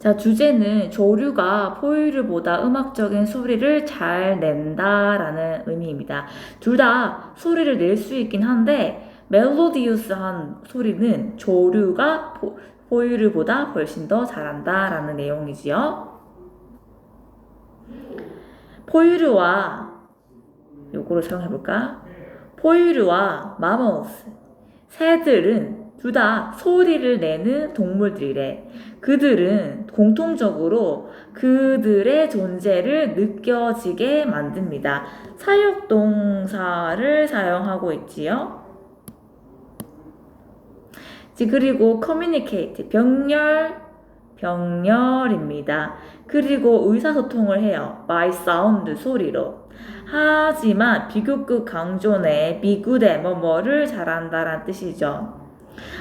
자, 주제는 조류가 포유류보다 음악적인 소리를 잘 낸다라는 의미입니다. 둘 다 소리를 낼 수 있긴 한데 멜로디우스한 소리는 조류가 포유류보다 훨씬 더 잘한다라는 내용이지요. 포유류와 요거를 사용해볼까? 포유류와 마머스, 새들은 둘 다 소리를 내는 동물들이래. 그들은 공통적으로 그들의 존재를 느껴지게 만듭니다. 사역동사를 사용하고 있지요. 그리고 communicate, 병렬입니다. 그리고 의사소통을 해요. by sound, 소리로. 하지만 비교급 강조네, 비구대, 뭐뭐를 잘한다라는 뜻이죠.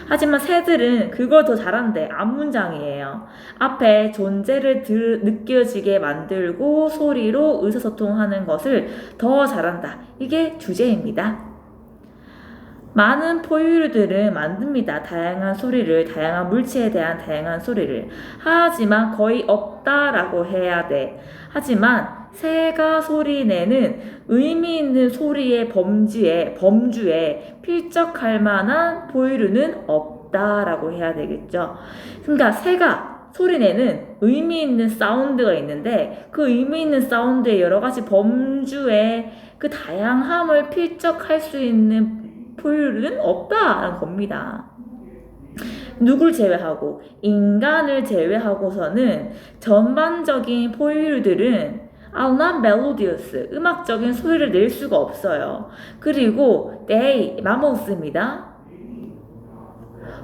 하지만 새들은 그걸 더 잘한대. 앞문장이에요. 앞에 존재를 느껴지게 만들고 소리로 의사소통하는 것을 더 잘한다. 이게 주제입니다. 많은 포유류들은 만듭니다. 다양한 소리를, 다양한 물체에 대한 다양한 소리를. 하지만 거의 없다라고 해야 돼. 하지만 새가 소리내는 의미 있는 소리의 범주에 필적할 만한 포유류는 없다라고 해야 되겠죠. 그러니까 새가 소리내는 의미 있는 사운드가 있는데 그 의미 있는 사운드의 여러 가지 범주에 그 다양함을 필적할 수 있는 포유류는 없다라는 겁니다. 누굴 제외하고 인간을 제외하고서는 전반적인 포유류들은 are not melodious, 음악적인 소리를 낼 수가 없어요. 그리고 mammos입니다.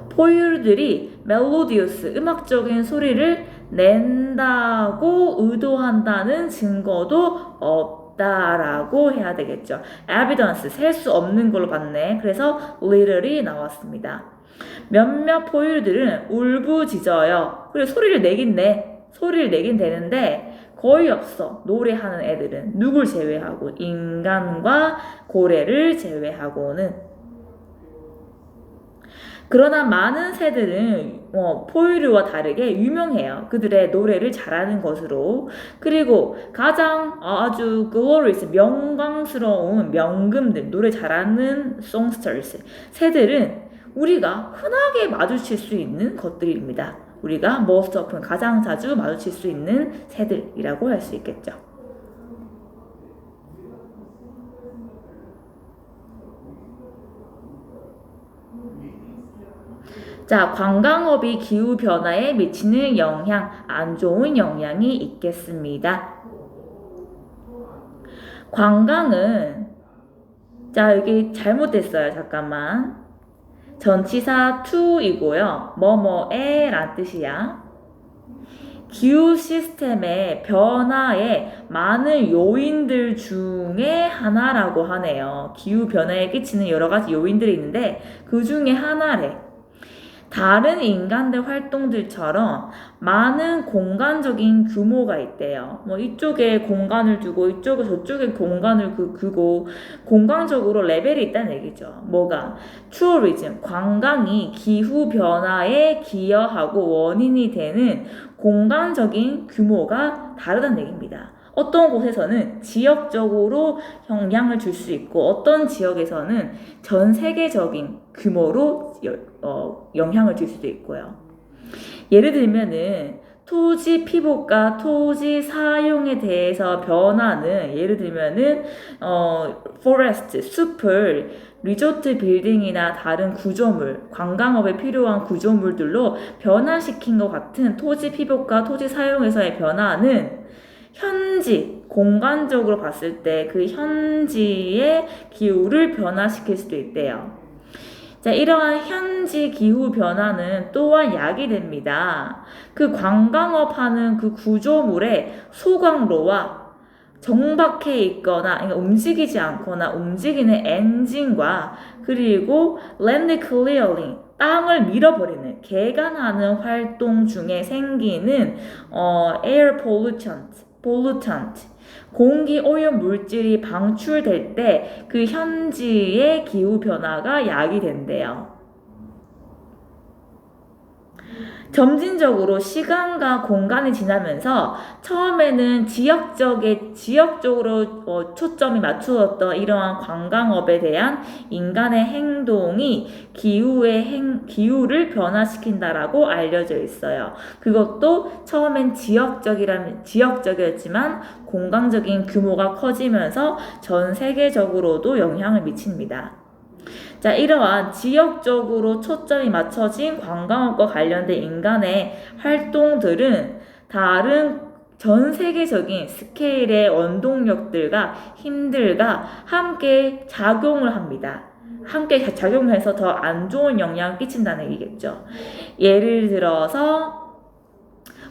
포유류들이 melodious, 음악적인 소리를 낸다고 의도한다는 증거도 없다라고 해야 되겠죠. evidence, 셀 수 없는 걸로 봤네. 그래서 little이 나왔습니다. 몇몇 포유류들은 울부짖어요. 그래 소리를 내긴 되는데 거의 없어. 노래하는 애들은 누굴 제외하고 인간과 고래를 제외하고는. 그러나 많은 새들은 포유류와 다르게 유명해요. 그들의 노래를 잘하는 것으로. 그리고 가장 아주 glorious, 명광스러운 명금들, 노래 잘하는 songsters, 새들은 우리가 흔하게 마주칠 수 있는 것들입니다. 우리가 most often, 가장 자주 마주칠 수 있는 새들이라고 할 수 있겠죠. 자, 관광업이 기후변화에 미치는 영향, 안 좋은 영향이 있겠습니다. 관광은, 자, 여기 잘못됐어요. 잠깐만. 전치사 to이고요. 뭐뭐에 란 뜻이야. 기후 시스템의 변화에 많은 요인들 중에 하나라고 하네요. 기후 변화에 끼치는 여러 가지 요인들이 있는데 그 중에 하나래. 다른 인간들 활동들처럼 많은 공간적인 규모가 있대요. 뭐 이쪽에 공간을 두고 이쪽에 저쪽에 공간을 두고 공간적으로 레벨이 있다는 얘기죠. 뭐가? 투어리즘, 관광이 기후 변화에 기여하고 원인이 되는 공간적인 규모가 다르다는 얘기입니다. 어떤 곳에서는 지역적으로 영향을 줄 수 있고 어떤 지역에서는 전 세계적인 규모로 영향을 줄 수도 있고요. 예를 들면은 토지 피복과 토지 사용에 대해서 변화는 예를 들면은 포레스트, 숲을 리조트 빌딩이나 다른 구조물, 관광업에 필요한 구조물들로 변화시킨 것 같은 토지 피복과 토지 사용에서의 변화는 현지, 공간적으로 봤을 때 그 현지의 기후를 변화시킬 수도 있대요. 자, 이러한 현지 기후 변화는 또한 약이 됩니다. 그 관광업 하는 그 구조물의 소광로와 정박해 있거나 그러니까 움직이지 않거나 움직이는 엔진과 그리고 land clearing, 땅을 밀어버리는, 개간하는 활동 중에 생기는 air pollutant, 공기 오염 물질이 방출될 때 그 현지의 기후 변화가 야기된대요. 점진적으로 시간과 공간이 지나면서 처음에는 지역적으로 초점이 맞추었던 이러한 관광업에 대한 인간의 행동이 기후를 변화시킨다라고 알려져 있어요. 그것도 처음엔 지역적이었지만 공간적인 규모가 커지면서 전 세계적으로도 영향을 미칩니다. 자, 이러한 지역적으로 초점이 맞춰진 관광업과 관련된 인간의 활동들은 다른 전 세계적인 스케일의 원동력들과 힘들과 함께 작용을 합니다. 함께 작용해서 더 안 좋은 영향을 끼친다는 얘기겠죠. 예를 들어서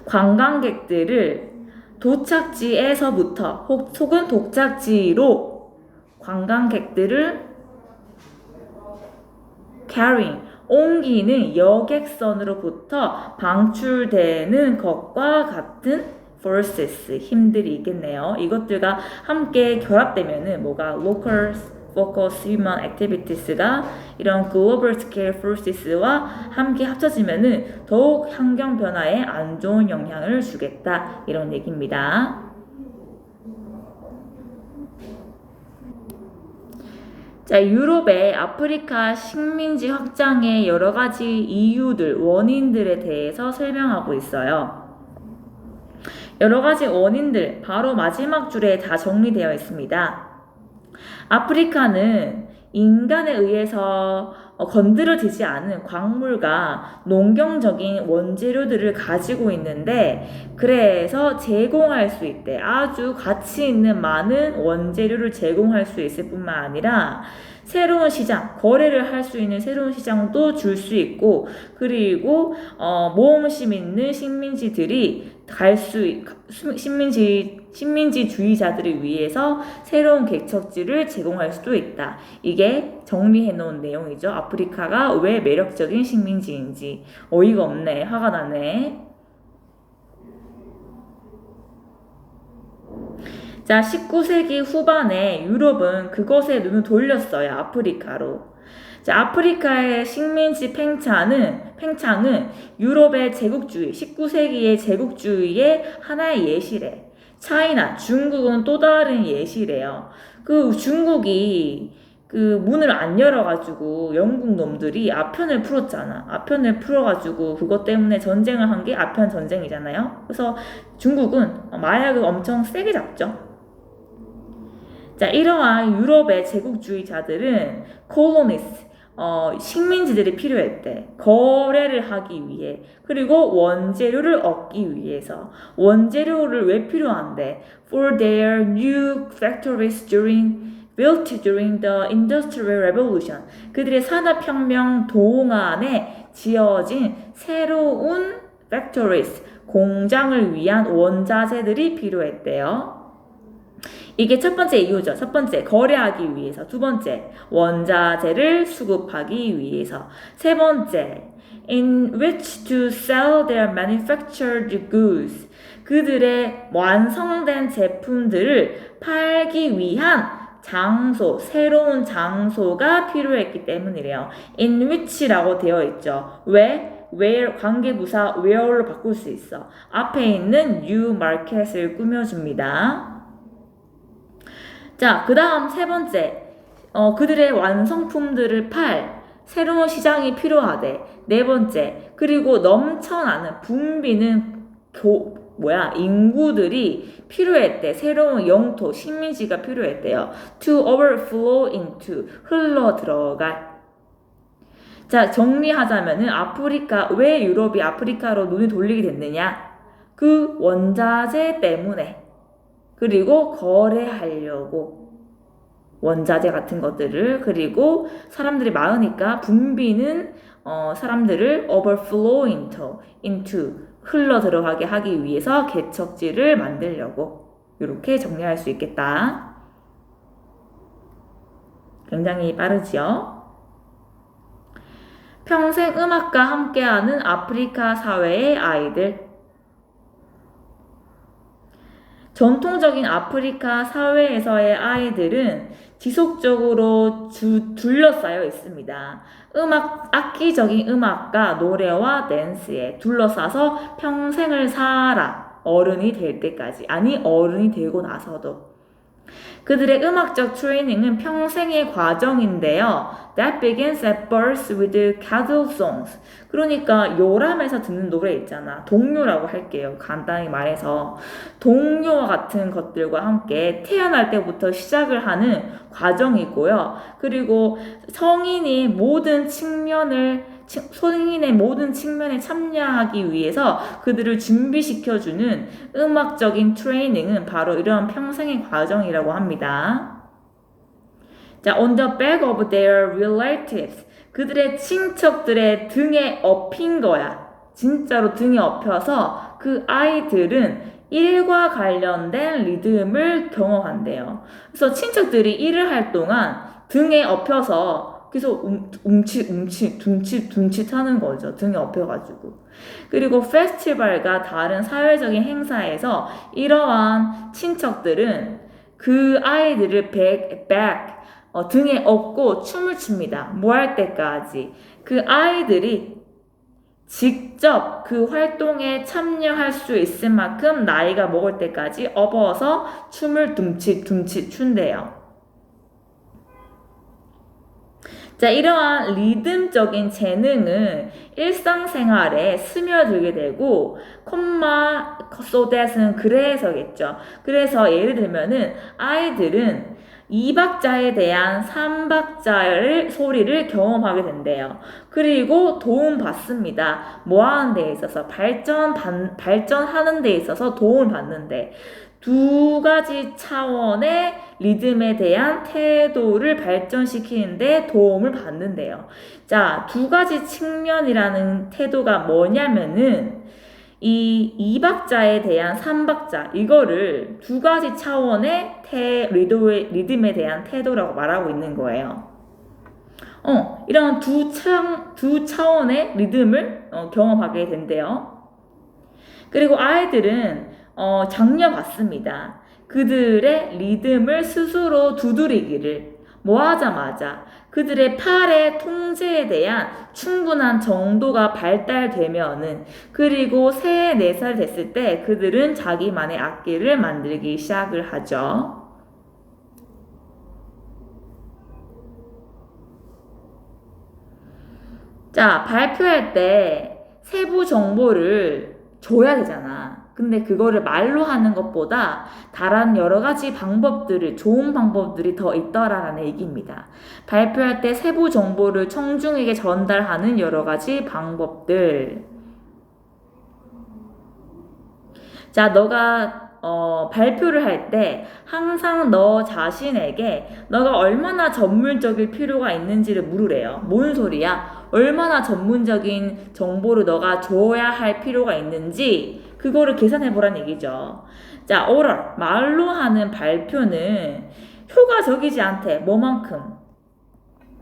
관광객들을 도착지에서부터 혹은 도착지로 관광객들을 carrying, 옮기는 여객선으로부터 방출되는 것과 같은 forces, 힘들이 있겠네요. 이것들과 함께 결합되면은 뭐가 local focus human activities가 이런 global scale forces와 함께 합쳐지면은 더욱 환경 변화에 안 좋은 영향을 주겠다. 이런 얘기입니다. 자, 유럽의 아프리카 식민지 확장의 여러 가지 이유들, 원인들에 대해서 설명하고 있어요. 여러 가지 원인들, 바로 마지막 줄에 다 정리되어 있습니다. 아프리카는 인간에 의해서 건드려지지 않은 광물과 농경적인 원재료들을 가지고 있는데, 그래서 제공할 수 있대. 아주 가치 있는 많은 원재료를 제공할 수 있을 뿐만 아니라 새로운 시장, 거래를 할 수 있는 새로운 시장도 줄 수 있고, 그리고 모험심 있는 식민지들이 식민지주의자들을 위해서 새로운 개척지를 제공할 수도 있다. 이게 정리해 놓은 내용이죠. 아프리카가 왜 매력적인 식민지인지. 어이가 없네. 화가 나네. 자, 19세기 후반에 유럽은 그것에 눈을 돌렸어요. 아프리카로. 자, 아프리카의 식민지 팽창은 유럽의 제국주의, 19세기의 제국주의의 하나의 예시래. 차이나, 중국은 또 다른 예시래요. 그 중국이 그 문을 안 열어가지고 영국 놈들이 아편을 풀었잖아. 아편을 풀어가지고 그것 때문에 전쟁을 한 게 아편 전쟁이잖아요. 그래서 중국은 마약을 엄청 세게 잡죠. 자, 이러한 유럽의 제국주의자들은 콜로니스트, 식민지들이 필요했대. 거래를 하기 위해. 그리고 원재료를 얻기 위해서. 원재료를 왜 필요한데? For their new factories built during the Industrial Revolution. 그들의 산업혁명 동안에 지어진 새로운 factories, 공장을 위한 원자재들이 필요했대요. 이게 첫 번째 이유죠. 첫 번째, 거래하기 위해서. 두 번째, 원자재를 수급하기 위해서. 세 번째, in which to sell their manufactured goods. 그들의 완성된 제품들을 팔기 위한 장소, 새로운 장소가 필요했기 때문이래요. in which라고 되어 있죠. 왜? where, 관계부사 where로 바꿀 수 있어. 앞에 있는 new market을 꾸며줍니다. 자, 그 다음 세 번째, 그들의 완성품들을 새로운 시장이 필요하대. 네 번째, 그리고 넘쳐나는 붐비는 인구들이 필요했대. 새로운 영토, 식민지가 필요했대요. To overflow into, 흘러 들어갈. 자, 정리하자면은 왜 유럽이 아프리카로 눈이 돌리게 됐느냐? 그 원자재 때문에. 그리고 거래하려고 원자재 같은 것들을, 그리고 사람들이 많으니까 붐비는 사람들을 overflow into 흘러 들어가게 하기 위해서 개척지를 만들려고. 이렇게 정리할 수 있겠다. 굉장히 빠르지요? 평생 음악과 함께하는 아프리카 사회의 아이들. 전통적인 아프리카 사회에서의 아이들은 지속적으로 둘러싸여 있습니다. 악기적인 음악과 노래와 댄스에 둘러싸서 평생을 살아. 어른이 될 때까지. 아니, 어른이 되고 나서도. 그들의 음악적 트레이닝은 평생의 과정인데요. That begins at birth with cattle songs. 그러니까 요람에서 듣는 노래 있잖아. 동요라고 할게요. 간단히 말해서. 동요와 같은 것들과 함께 태어날 때부터 시작을 하는 과정이고요. 그리고 성인의 모든 측면에 참여하기 위해서 그들을 준비시켜주는 음악적인 트레이닝은 바로 이런 평생의 과정이라고 합니다. 자, on the back of their relatives. 그들의 친척들의 등에 업힌 거야. 진짜로 등에 업혀서 그 아이들은 일과 관련된 리듬을 경험한대요. 그래서 친척들이 일을 할 동안 등에 업혀서 계속 둠칫 하는 거죠. 등에 업혀가지고. 그리고 페스티벌과 다른 사회적인 행사에서 이러한 친척들은 그 아이들을 등에 업고 춤을 춥니다. 뭐 할 때까지. 그 아이들이 직접 그 활동에 참여할 수 있을 만큼 나이가 먹을 때까지 업어서 춤을 둠칫 춘대요. 자, 이러한 리듬적인 재능은 일상생활에 스며들게 되고, so that은 그래서겠죠. 그래서 예를 들면은 아이들은 2박자에 대한 3박자를 소리를 경험하게 된대요. 그리고 도움받습니다. 뭐 하는 데 있어서 발전하는 데 있어서 도움을 받는데 두 가지 차원의 리듬에 대한 태도를 발전시키는데 도움을 받는데요. 자, 두 가지 측면이라는 태도가 뭐냐면은 이 2박자에 대한 3박자 이거를 두 가지 차원의 리듬에 대한 태도라고 말하고 있는 거예요. 이런 두 차원의 리듬을 경험하게 된대요. 그리고 아이들은 장려받습니다. 그들의 리듬을 스스로 두드리기를 뭐 하자마자 그들의 팔의 통제에 대한 충분한 정도가 발달되면은 그리고 3, 4살 됐을 때 그들은 자기만의 악기를 만들기 시작을 하죠. 자, 발표할 때 세부 정보를 줘야 되잖아. 근데 그거를 말로 하는 것보다 다른 여러 가지 좋은 방법들이 더 있더라라는 얘기입니다. 발표할 때 세부 정보를 청중에게 전달하는 여러 가지 방법들. 자, 너가 발표를 할 때 항상 너 자신에게 너가 얼마나 전문적일 필요가 있는지를 물으래요. 뭔 소리야? 얼마나 전문적인 정보를 너가 줘야 할 필요가 있는지 그거를 계산해보란 얘기죠. 자, oral, 말로 하는 발표는 효과적이지 않대. 뭐만큼?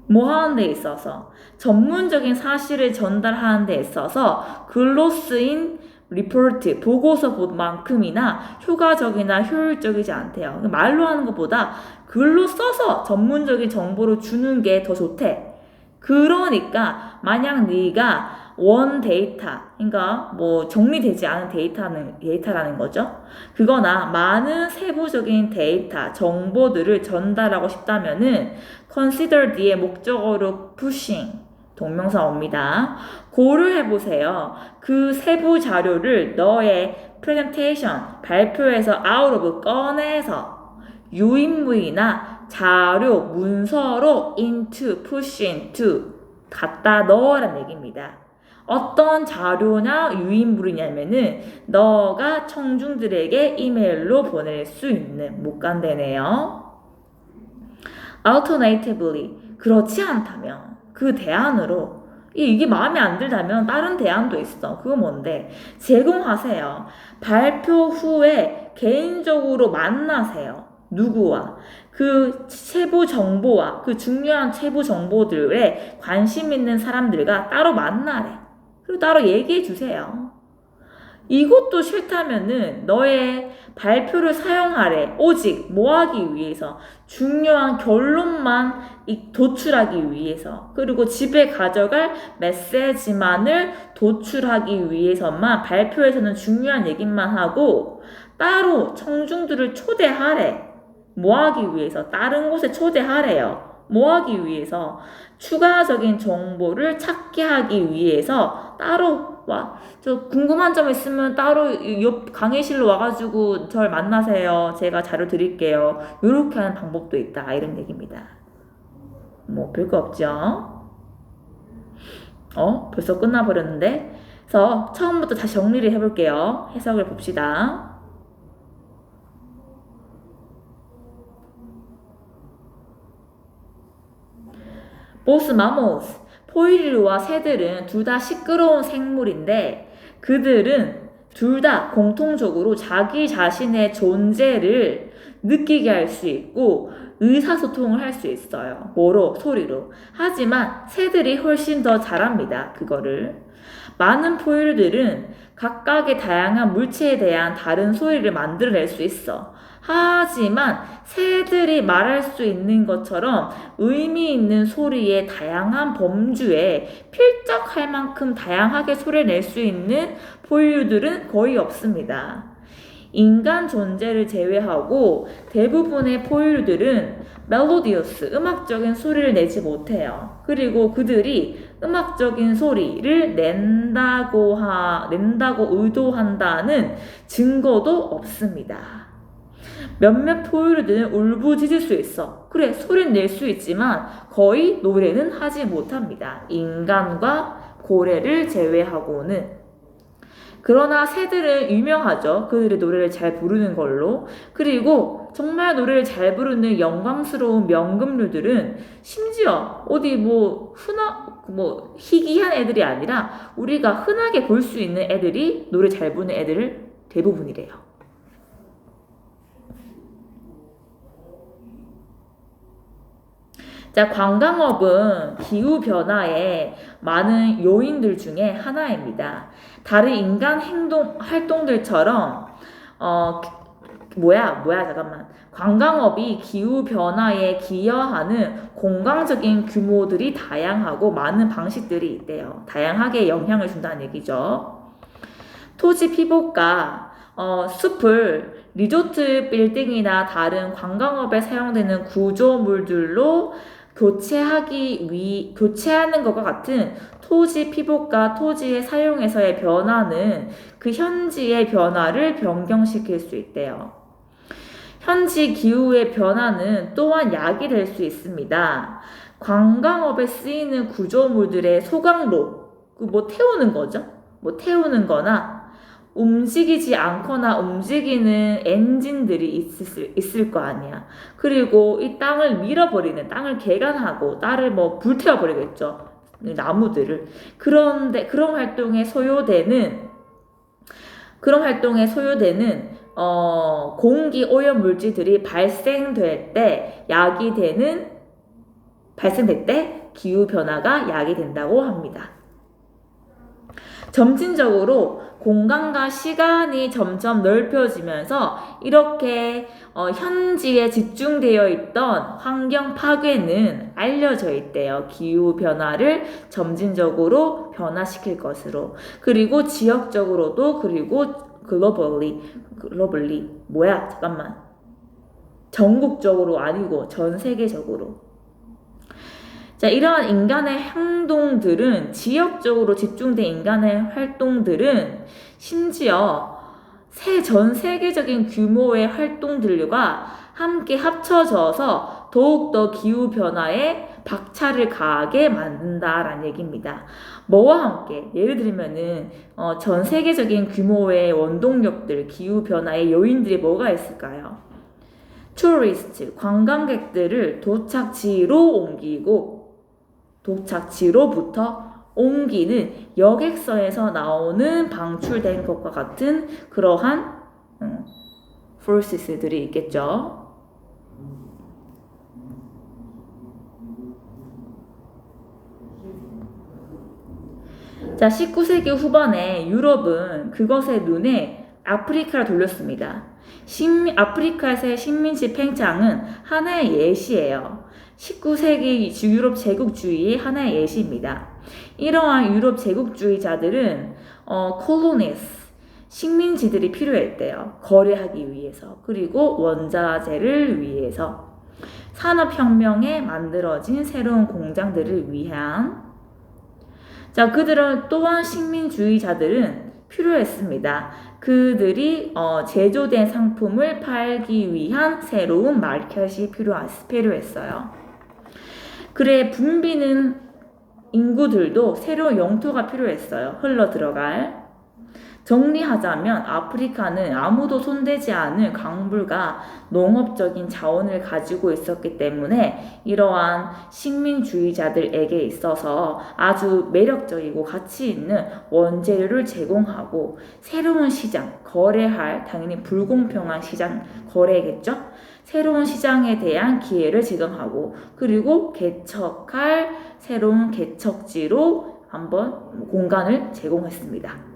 뭐 하는 데 있어서? 전문적인 사실을 전달하는 데 있어서 글로 쓰인 리포트, 보고서만큼이나 효과적이나 효율적이지 않대요. 말로 하는 것보다 글로 써서 전문적인 정보를 주는 게 더 좋대. 그러니까 만약 네가 원 데이터, 그러니까 뭐 정리되지 않은 데이터라는 거죠. 그거나 많은 세부적인 데이터, 정보들을 전달하고 싶다면은 consider 뒤에 목적어로 pushing 동명사 옵니다. 고려해보세요. 그 세부 자료를 너의 presentation, 발표에서 out of 꺼내서 유인물이나 자료, 문서로 into, push into 갖다 넣으라는 얘기입니다. 어떤 자료나 유인물이냐면은 너가 청중들에게 이메일로 보낼 수 있는 못 간대네요. Alternatively, 그렇지 않다면 그 대안으로 이게 마음에 안 들다면 다른 대안도 있어. 그거 뭔데? 제공하세요. 발표 후에 개인적으로 만나세요. 누구와? 그 세부 정보와 그 중요한 세부 정보들에 관심 있는 사람들과 따로 만나래. 그리고 따로 얘기해 주세요. 이것도 싫다면은 너의 발표를 사용하래. 오직 뭐 하기 위해서? 중요한 결론만 도출하기 위해서. 그리고 집에 가져갈 메시지만을 도출하기 위해서만 발표에서는 중요한 얘기만 하고 따로 청중들을 초대하래. 뭐 하기 위해서? 다른 곳에 초대하래요. 뭐 하기 위해서? 추가적인 정보를 찾게 하기 위해서 따로 와. 저 궁금한 점 있으면 따로 옆 강의실로 와가지고 절 만나세요. 제가 자료 드릴게요. 이렇게 하는 방법도 있다. 이런 얘기입니다. 뭐 별거 없죠? 벌써 끝나버렸는데? 그래서 처음부터 다시 정리를 해볼게요. 해석을 봅시다. 보스 마모스, 포유류와 새들은 둘 다 시끄러운 생물인데 그들은 둘 다 공통적으로 자기 자신의 존재를 느끼게 할 수 있고 의사소통을 할 수 있어요. 뭐로? 소리로. 하지만 새들이 훨씬 더 잘합니다. 그거를. 많은 포유류들은 각각의 다양한 물체에 대한 다른 소리를 만들어낼 수 있어. 하지만 새들이 말할 수 있는 것처럼 의미 있는 소리의 다양한 범주에 필적할 만큼 다양하게 소리를 낼 수 있는 포유류들은 거의 없습니다. 인간 존재를 제외하고 대부분의 포유류들은 멜로디어스, 음악적인 소리를 내지 못해요. 그리고 그들이 음악적인 소리를 낸다고 의도한다는 증거도 없습니다. 몇몇 포유류들은 울부짖을 수 있어. 그래, 소리는 낼 수 있지만 거의 노래는 하지 못합니다. 인간과 고래를 제외하고는. 그러나 새들은 유명하죠. 그들의 노래를 잘 부르는 걸로. 그리고 정말 노래를 잘 부르는 영광스러운 명금류들은 심지어 어디 희귀한 애들이 아니라 우리가 흔하게 볼 수 있는 애들이 노래 잘 부르는 애들 대부분이래요. 자, 관광업은 기후변화의 많은 요인들 중에 하나입니다. 다른 인간 활동들처럼, 잠깐만. 관광업이 기후변화에 기여하는 공간적인 규모들이 다양하고 많은 방식들이 있대요. 다양하게 영향을 준다는 얘기죠. 토지 피복과 숲을 리조트 빌딩이나 다른 관광업에 사용되는 구조물들로 교체하는 것과 같은 토지 피복과 토지의 사용에서의 변화는 그 현지의 변화를 변경시킬 수 있대요. 현지 기후의 변화는 또한 약이 될 수 있습니다. 관광업에 쓰이는 구조물들의 소각로, 태우는 거죠. 태우는 거나 움직이지 않거나 움직이는 엔진들이 있을 거 아니야. 그리고 이 땅을 밀어버리는, 땅을 개간하고 땅을 불태워버리겠죠. 나무들을. 그런데 그런 활동에 소요되는 공기 오염 물질들이 발생될 때 기후 변화가 약이 된다고 합니다. 점진적으로 공간과 시간이 점점 넓혀지면서 이렇게 현지에 집중되어 있던 환경 파괴는 알려져 있대요. 기후 변화를 점진적으로 변화시킬 것으로. 그리고 지역적으로도, 그리고 글로벌리 전국적으로 아니고 전 세계적으로. 자, 이러한 인간의 행동들은, 지역적으로 집중된 인간의 활동들은 심지어 전 세계적인 규모의 활동들과 함께 합쳐져서 더욱더 기후변화에 박차를 가하게 만든다라는 얘기입니다. 뭐와 함께? 예를 들면은 전 세계적인 규모의 원동력들, 기후변화의 요인들이 뭐가 있을까요? 투리스트, 관광객들을 도착지로부터 옮기는 여객선에서 나오는 방출된 것과 같은 그러한 forces들이 있겠죠. 자, 19세기 후반에 유럽은 그것의 눈에 아프리카를 돌렸습니다. 아프리카에서의 식민지 팽창은 하나의 예시예요. 19세기 유럽 제국주의의 하나의 예시입니다. 이러한 유럽 제국주의자들은 콜로니스, 식민지들이 필요했대요. 거래하기 위해서. 그리고 원자재를 위해서. 산업혁명에 만들어진 새로운 공장들을 위한. 자, 그들은 또한 식민주의자들은 필요했습니다. 그들이 제조된 상품을 팔기 위한 새로운 마켓이 필요했어요. 그래, 붐비는 인구들도 새로운 영토가 필요했어요. 흘러 들어갈. 정리하자면 아프리카는 아무도 손대지 않을 강물과 농업적인 자원을 가지고 있었기 때문에 이러한 식민주의자들에게 있어서 아주 매력적이고 가치 있는 원재료를 제공하고 새로운 시장, 거래할 당연히 불공평한 시장 거래겠죠? 새로운 시장에 대한 기회를 제공하고 그리고 개척할 새로운 개척지로 한번 공간을 제공했습니다.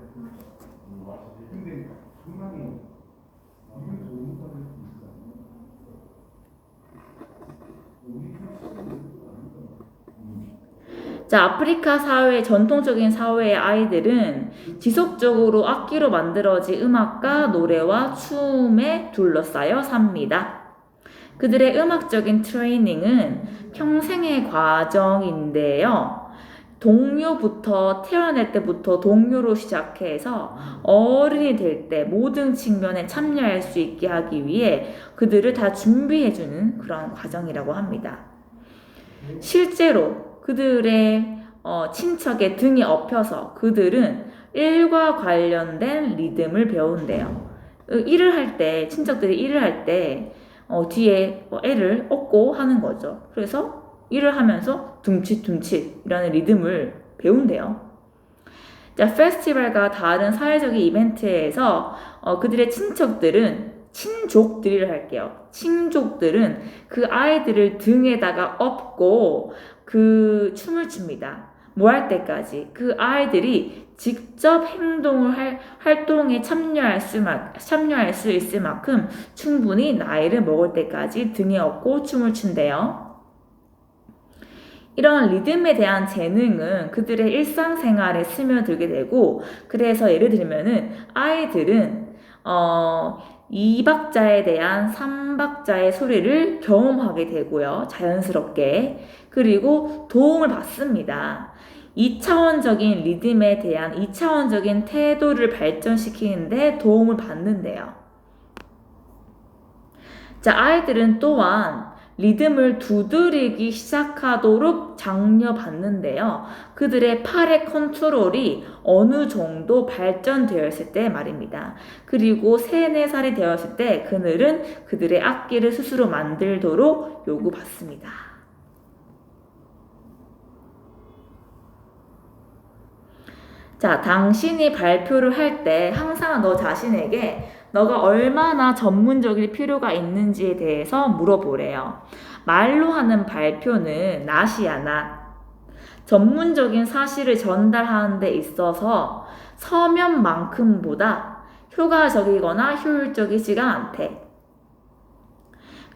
자, 아프리카 사회, 전통적인 사회의 아이들은 지속적으로 악기로 만들어진 음악과 노래와 춤에 둘러싸여 삽니다. 그들의 음악적인 트레이닝은 평생의 과정인데요. 동요부터 태어날 때부터 동요로 시작해서 어른이 될 때 모든 측면에 참여할 수 있게 하기 위해 그들을 다 준비해주는 그런 과정이라고 합니다. 실제로 그들의 친척의 등에 업혀서 그들은 일과 관련된 리듬을 배운대요. 일을 할 때, 친척들이 일을 할 때 뒤에 애를 업고 하는 거죠. 그래서 일을 하면서 둠칫둠칫이라는 리듬을 배운대요. 자, 페스티벌과 다른 사회적인 이벤트에서 그들의 친족들이라 할게요. 친족들은 그 아이들을 등에다가 업고 그 춤을 춥니다. 뭐 할 때까지 그 아이들이 직접 활동에 참여할 수 있을 만큼 충분히 나이를 먹을 때까지 등에 업고 춤을 춘대요. 이런 리듬에 대한 재능은 그들의 일상생활에 스며들게 되고 그래서 예를 들면은 아이들은 2박자에 대한 3박자의 소리를 경험하게 되고요. 자연스럽게. 그리고 도움을 받습니다. 2차원적인 리듬에 대한 2차원적인 태도를 발전시키는데 도움을 받는데요. 자, 아이들은 또한 리듬을 두드리기 시작하도록 장려받는데요. 그들의 팔의 컨트롤이 어느 정도 발전되었을 때 말입니다. 그리고 3, 4살이 되었을 때 그들은 그들의 악기를 스스로 만들도록 요구받습니다. 자, 당신이 발표를 할 때 항상 너 자신에게 너가 얼마나 전문적일 필요가 있는지에 대해서 물어보래요. 말로 하는 발표는 낫이야, 낫. 전문적인 사실을 전달하는 데 있어서 서면만큼보다 효과적이거나 효율적이지가 않대.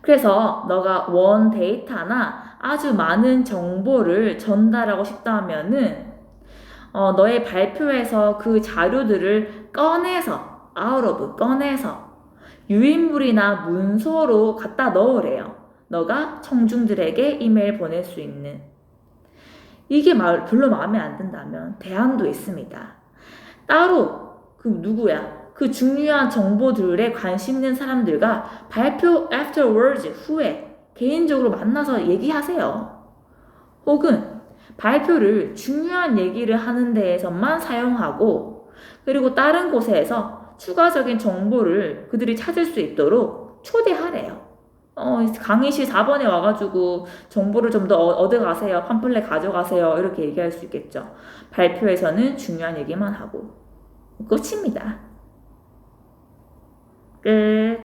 그래서 너가 원 데이터나 아주 많은 정보를 전달하고 싶다면은 너의 발표에서 그 자료들을 꺼내서 유인물이나 문서로 갖다 넣으래요. 너가 청중들에게 이메일 보낼 수 있는. 이게 별로 마음에 안 든다면 대안도 있습니다. 따로 그 중요한 정보들에 관심 있는 사람들과 발표 afterwards 후에 개인적으로 만나서 얘기하세요. 혹은 발표를 중요한 얘기를 하는 데에서만 사용하고 그리고 다른 곳에서 추가적인 정보를 그들이 찾을 수 있도록 초대하래요. 강의실 4번에 와가지고 정보를 좀 더 얻어가세요. 팜플렛 가져가세요. 이렇게 얘기할 수 있겠죠. 발표에서는 중요한 얘기만 하고. 끝입니다. 끝.